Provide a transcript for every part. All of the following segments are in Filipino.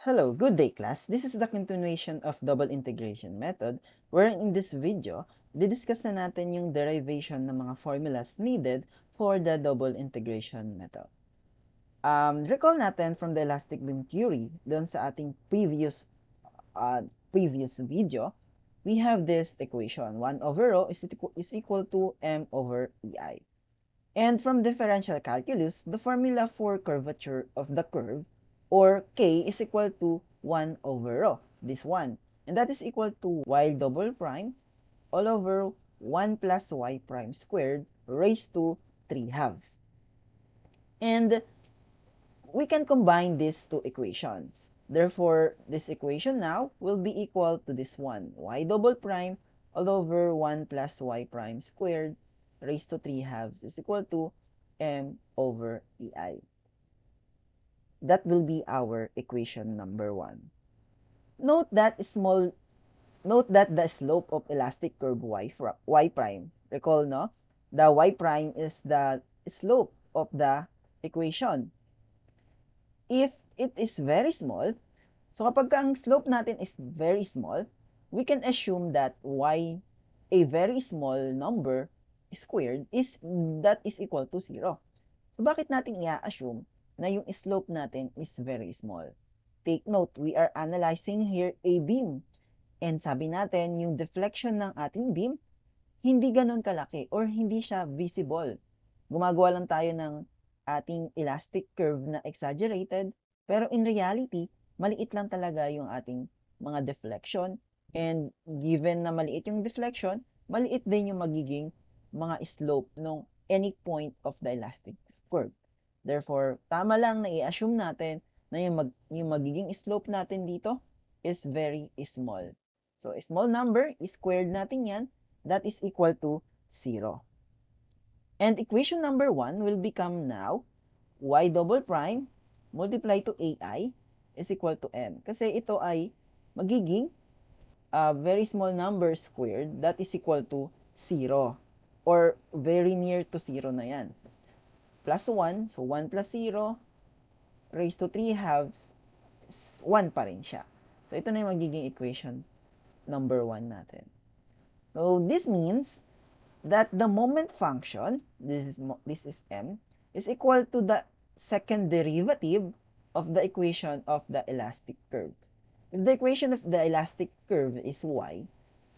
Hello, good day class. This is the continuation of double integration method wherein in this video, didiscuss na natin yung derivation ng mga formulas needed for the double integration method. Recall natin from the elastic beam theory, doon sa ating previous video, we have this equation. 1 over rho is equal to m over ei. And from differential calculus, the formula for curvature of the curve, or k, is equal to 1 over rho, this one. And that is equal to y double prime all over 1 plus y prime squared raised to 3 halves. And we can combine these two equations. Therefore, this equation now will be equal to this one, y double prime all over 1 plus y prime squared raised to 3 halves is equal to m over ei. That will be our equation number 1. Note that the slope of elastic curve y prime. Recall, no? The y prime is the slope of the equation. If it is very small, so kapag ang slope natin is very small, we can assume that y, a very small number squared, is equal to 0. So bakit natin i-assume na yung slope natin is very small? Take note, we are analyzing here a beam. And sabi natin, yung deflection ng ating beam, hindi ganun kalaki or hindi siya visible. Gumagawa lang tayo ng ating elastic curve na exaggerated, pero in reality, maliit lang talaga yung ating mga deflection. And given na maliit yung deflection, maliit din yung magiging mga slope ng any point of the elastic curve. Therefore, tama lang na i-assume natin na yung magiging slope natin dito is very small. So, a small number, squared natin yan, that is equal to 0. And equation number 1 will become now y double prime multiply to ai is equal to m. Kasi ito ay magiging very small number squared that is equal to 0 or very near to 0 na yan. Plus 1, so 1 plus 0 raised to 3 halves, 1 pa rin siya. So ito na yung magiging equation number 1 natin. So this means that the moment function, this is m, is equal to the second derivative of the equation of the elastic curve. If the equation of the elastic curve is y,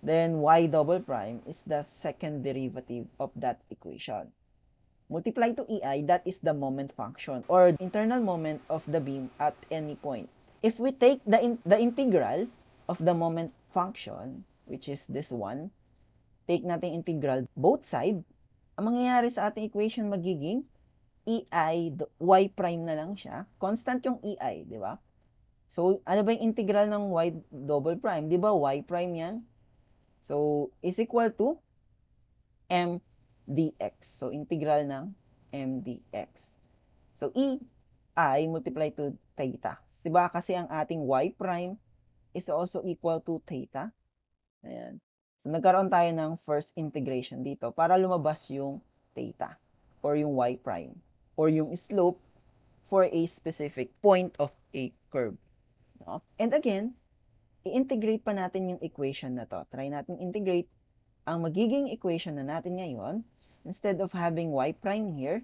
then y double prime is the second derivative of that equation. Multiply to ei, that is the moment function or internal moment of the beam at any point. If we take the integral of the moment function, which is this one, take natin integral both side, ang mangyayari sa ating equation magiging ei y prime na lang siya. Constant yung ei, di ba? So, ano ba yung integral ng y double prime? Di ba y prime yan? So, is equal to m dx. So, integral ng m dx. So, ei multiply to theta. Di ba? Kasi ang ating y prime is also equal to theta. Ayan. So, nagkaroon tayo ng first integration dito para lumabas yung theta or yung y prime or yung slope for a specific point of a curve. No? And again, i-integrate pa natin yung equation na to. Try natin integrate. Ang magiging equation na natin ngayon, instead of having y prime here,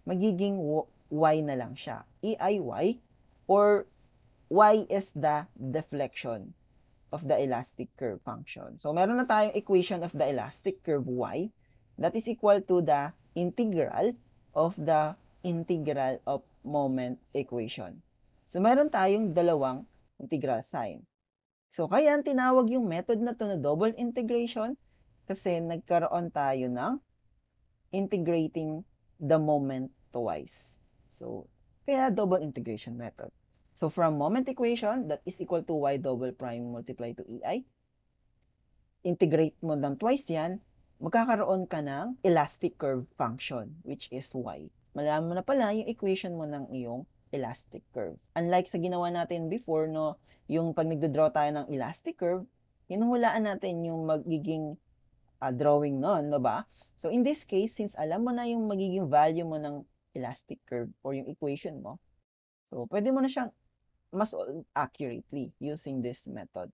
magiging y na lang siya. eiy or y is the deflection of the elastic curve function. So, meron na tayong equation of the elastic curve y that is equal to the integral of the integral of moment equation. So, meron tayong dalawang integral sign. So, kaya tinawag yung method na to na double integration kasi nagkaroon tayo ng integrating the moment twice. So, kaya double integration method. So, from moment equation, that is equal to y double prime multiply to ei. Integrate mo ng twice yan, magkakaroon ka ng elastic curve function, which is y. Malaman mo na pala yung equation mo ng iyong elastic curve. Unlike sa ginawa natin before, no, yung pag nagdodraw tayo ng elastic curve, hinuhulaan natin yung magiging drawing nun, no ba? So, in this case, since alam mo na yung magiging value mo ng elastic curve or yung equation mo, so, pwede mo na siyang mas accurately using this method.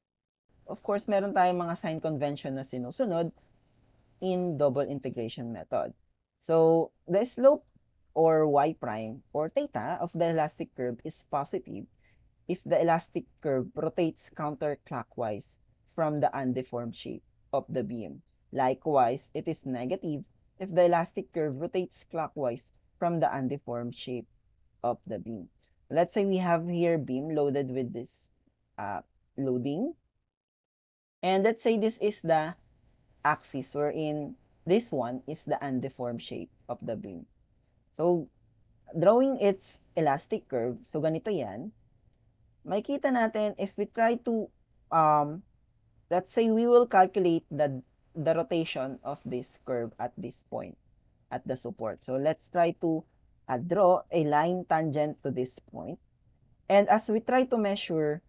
Of course, meron tayong mga sign convention na sinusunod in double integration method. So, the slope or y prime or theta of the elastic curve is positive if the elastic curve rotates counterclockwise from the undeformed shape of the beam. Likewise, it is negative if the elastic curve rotates clockwise from the undeformed shape of the beam. Let's say we have here beam loaded with this loading. And let's say this is the axis wherein this one is the undeformed shape of the beam. So, drawing its elastic curve, so ganito yan, makikita natin if we try to, let's say we will calculate the rotation of this curve at this point, at the support. So, let's try to draw a line tangent to this point. And as we try to measure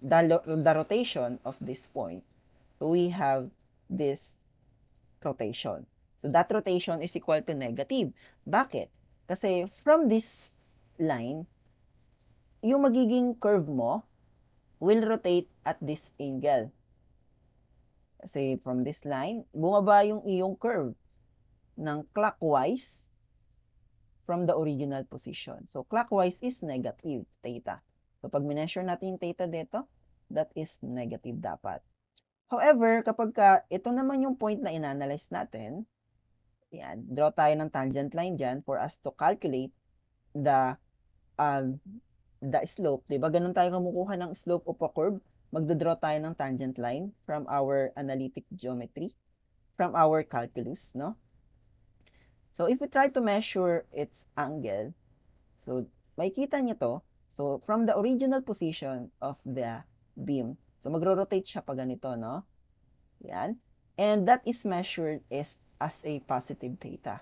the rotation of this point, we have this rotation. So that rotation is equal to negative. Bakit? Kasi from this line, yung magiging curve mo will rotate at this angle. Kasi from this line, bumaba yung iyong curve ng clockwise from the original position. So clockwise is negative theta. So pag measure natin yung theta dito, that is negative dapat. However, kapag ito naman yung point na inanalyze natin, yan, draw tayo ng tangent line dyan for us to calculate the slope. Diba? Ganun tayo kumukuha ng slope of a curve. Magdodraw tayo ng tangent line from our analytic geometry, from our calculus, no? So, if we try to measure its angle, so, makikita nyo to. So, from the original position of the beam, so, magro-rotate siya pa ganito, no? Yan. And that is measured as a positive theta.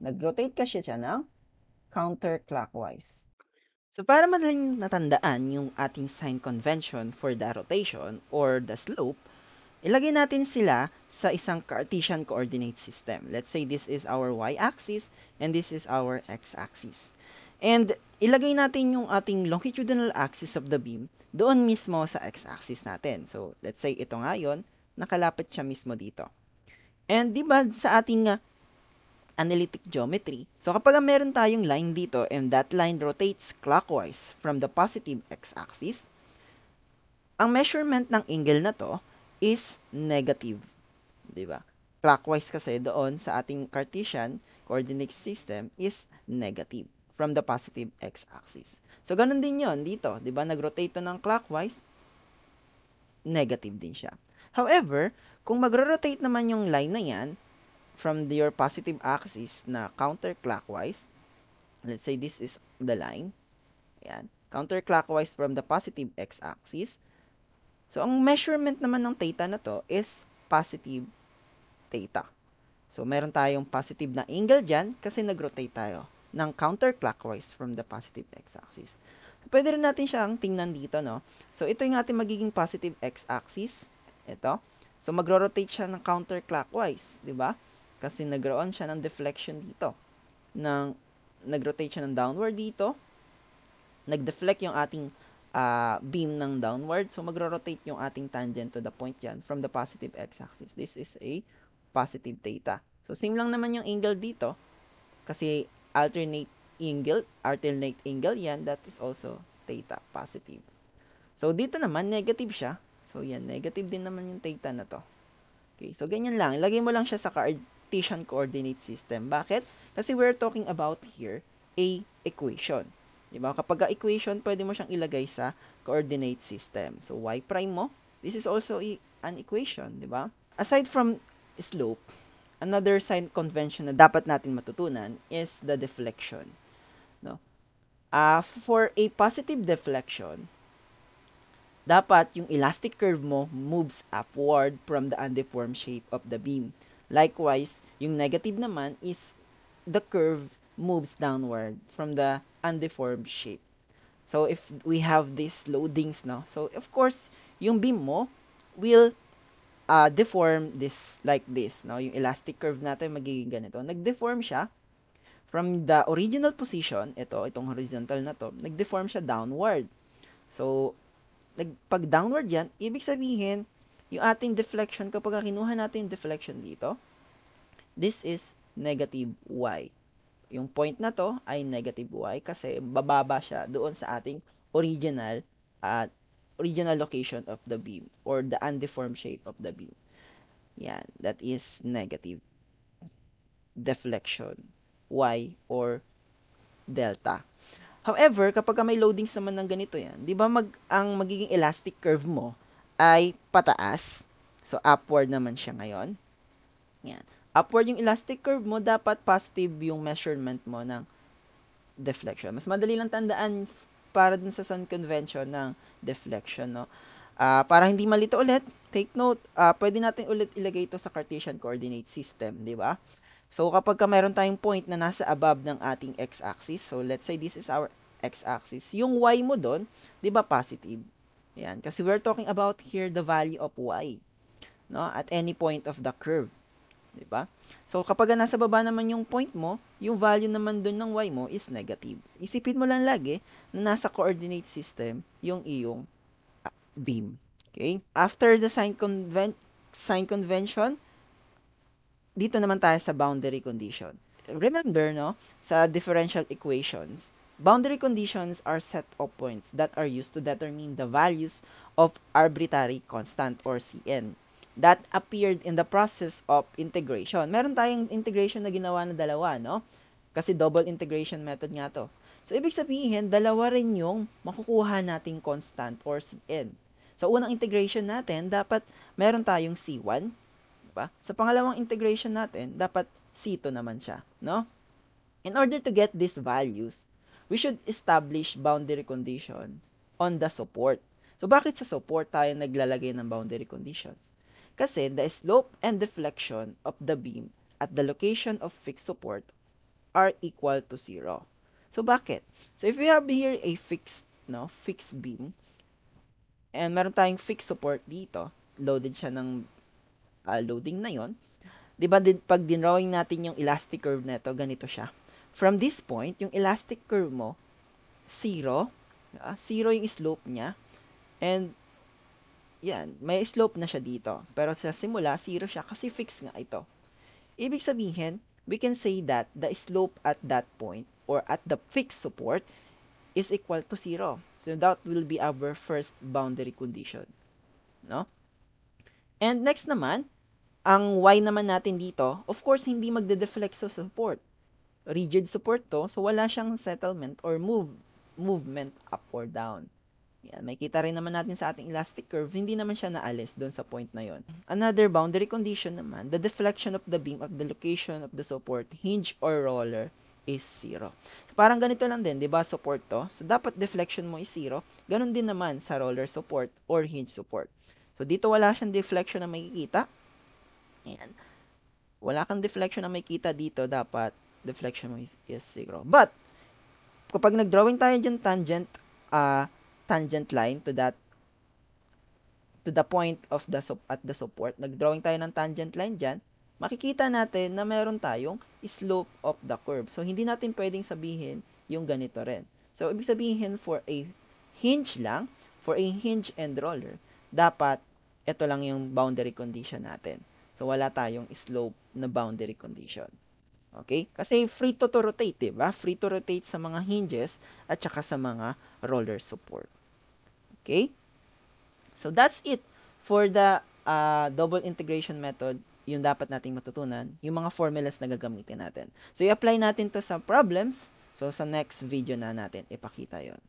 Nag-rotate kasi siya ng counterclockwise. So, para madaling natandaan yung ating sign convention for the rotation or the slope, ilagay natin sila sa isang Cartesian coordinate system. Let's say this is our y-axis and this is our x-axis. And ilagay natin yung ating longitudinal axis of the beam doon mismo sa x-axis natin. So, let's say ito nga yun, nakalapit siya mismo dito. And di ba sa ating analytic geometry, so kapag meron tayong line dito and that line rotates clockwise from the positive x-axis, ang measurement ng angle na to is negative. Di ba? Clockwise kasi doon sa ating Cartesian coordinate system is negative from the positive x-axis. So, ganun din yon dito. Di ba? Nag-rotate to ng clockwise, negative din siya. However, kung magro-rotate naman yung line na yan from your positive axis na counterclockwise, let's say this is the line, yan, counterclockwise from the positive x-axis, so, ang measurement naman ng theta na to is positive theta. So, meron tayong positive na angle dyan kasi nag-rotate tayo ng counterclockwise from the positive x-axis. Pwede rin natin siyang tingnan dito, no? So, ito yung ating magiging positive x-axis. Ito. So, magro-rotate siya ng counterclockwise, di ba? Kasi nagkaroon siya ng deflection dito. Nag-rotate siya ng downward dito. Nag-deflect yung ating beam ng downward. So, magro-rotate yung ating tangent to the point dyan from the positive x-axis. This is a positive theta. So, same lang naman yung angle dito. Kasi alternate angle yan. That is also theta, positive. So, dito naman, negative siya. So, yan, negative din naman yung theta na to. Okay, so ganyan lang. Ilagay mo lang siya sa Cartesian coordinate system. Bakit? Kasi we're talking about here a equation. Diba? Kapag equation, pwede mo siyang ilagay sa coordinate system. So, y prime mo, this is also an equation. Diba? Aside from slope, another sign convention na dapat natin matutunan is the deflection. No? For a positive deflection, dapat yung elastic curve mo moves upward from the undeformed shape of the beam. Likewise, yung negative naman is the curve moves downward from the undeformed shape. So, if we have these loadings, no? So, of course, yung beam mo will deform this like this, no? Yung elastic curve natin magiging ganito. Nag-deform siya from the original position, itong horizontal na to, nag-deform siya downward. So, pag downward yan, ibig sabihin, yung ating deflection, kapag kinuha natin yung deflection dito, this is negative y. Yung point na to ay negative y kasi bababa siya doon sa ating original original location of the beam or the undeformed shape of the beam. Yan, that is negative deflection y or delta. However, kapag may loadings naman ng ganito yan, di ba ang magiging elastic curve mo ay pataas. So, upward naman siya ngayon. Yan. Upward yung elastic curve mo, dapat positive yung measurement mo ng deflection. Mas madali lang tandaan para dun sa sun convention ng deflection, no? Para hindi malito ulit, take note, pwede natin ulit ilagay ito sa Cartesian coordinate system, di ba? So, kapag mayroon tayong point na nasa above ng ating x-axis, so let's say this is our x-axis, yung y mo doon, di ba positive? Yan, kasi we're talking about here the value of y, no? At any point of the curve. Diba? So, kapag nasa baba naman yung point mo, yung value naman dun ng y mo is negative. Isipin mo lang lagi na nasa coordinate system yung iyong beam. Okay? After the sign convention, dito naman tayo sa boundary condition. Remember, no, sa differential equations, boundary conditions are set of points that are used to determine the values of arbitrary constant or Cn that appeared in the process of integration. Meron tayong integration na ginawa na dalawa, no? Kasi double integration method nga to. So, ibig sabihin, dalawa rin yung makukuha nating constant or Cn. So, unang integration natin, dapat meron tayong C1. Diba? Sa pangalawang integration natin, dapat C2 naman siya, no? In order to get these values, we should establish boundary conditions on the support. So, bakit sa support tayo naglalagay ng boundary conditions? Kasi the slope and deflection of the beam at the location of fixed support are equal to 0. So, bakit? So, if we have here a fixed beam, and meron tayong fixed support dito, loaded siya ng loading na yon, di ba pag dinrawing natin yung elastic curve nito, ganito siya. From this point, yung elastic curve mo, 0, 0 yung slope niya, and yan, may slope na siya dito. Pero sa simula, 0 siya kasi fixed nga ito. Ibig sabihin, we can say that the slope at that point or at the fixed support is equal to 0. So that will be our first boundary condition. No? And next naman, ang y naman natin dito, of course, hindi magde-deflect sa support. Rigid support to, so wala siyang settlement or movement up or down. Yan, may kita rin naman natin sa ating elastic curve, hindi naman siya naalis doon sa point na yon. Another boundary condition naman, the deflection of the beam at the location of the support, hinge or roller is 0. So, parang ganito lang din, di ba, support to? So, dapat deflection mo is 0. Ganon din naman sa roller support or hinge support. So, dito wala siyang deflection na makikita. Ayan. Wala kang deflection na makikita dito, dapat deflection mo is 0. But, kapag nag-drawing tayo dyan tangent line to the point of at the support, nag-drawing tayo ng tangent line dyan, makikita natin na meron tayong slope of the curve. So, hindi natin pwedeng sabihin yung ganito rin. So, ibig sabihin for a hinge lang, for a hinge and roller, dapat ito lang yung boundary condition natin. So, wala tayong slope na boundary condition. Okay? Kasi free to rotate, diba? Free to rotate sa mga hinges at saka sa mga roller support. Okay? So, that's it for the double integration method, yung dapat nating matutunan, yung mga formulas na gagamitin natin. So, i-apply natin to sa problems. So, sa next video na natin ipakita yon.